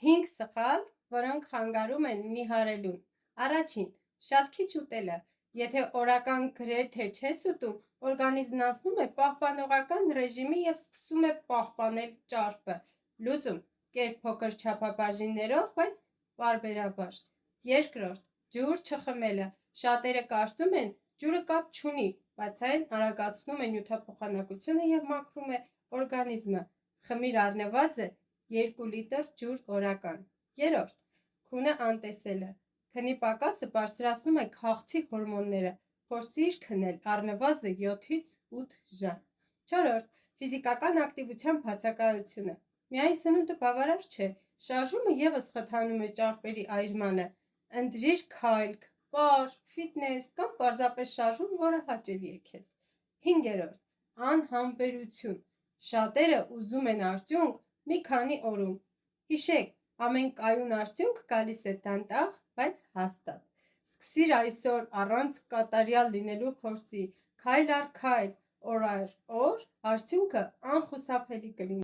5 սխալ, որոնք խանգարում են նիհարելուն։ Առաջին, շատ քիչ ուտելը։ Եթե օրական գրեթե չես ուտում, օրգանիզմն անցնում է պահպանողական ռեժիմի և սկսում է պահպանել ճարպը։ Լուծում՝ կեր փոքր չափաբաժիններով, բայց պարբերաբար։ Երկրորդ, ջուր չխմելը։ Շատերը կարծում են, ջուրը կապ չունի, բայց այն արագացնում է նյութափոխանակությունը և մաքրում է օրգանիզմը։ Խմիր առնվազն 2 լիտր ջուր օրական։ Երրորդ, քունը անտեսելը։ Քնի պակասը բարձրացնում է քաղցի հորմոնները։ Փորձիր քնել առնվազն 7-ից 8 ժամ։ Չորրորդ, ֆիզիկական ակտիվության բացակայությունը։ Միայն սնունդը բավարար չէ, շարժումը ևս խթանում է ճարպերի այրմանը։ Ընտրիր քայլք, պար, ֆիթնես կամ պարզապես շարժում, որը հաճելի է քեզ։ Հինգերորդ, անհամբերություն։ Շատերը ուզում են արդյունք մի քանի օրում։ Հիշեք, ամեն կայուն արդյունք գալիս է դանդաղ, բայց հաստատ։ Սկսիր այսօր առանց կատարյալ լինելու փորձի, քայլ առ քայլ, օր առ օր, արդյունքը անխուսափելի կլինի։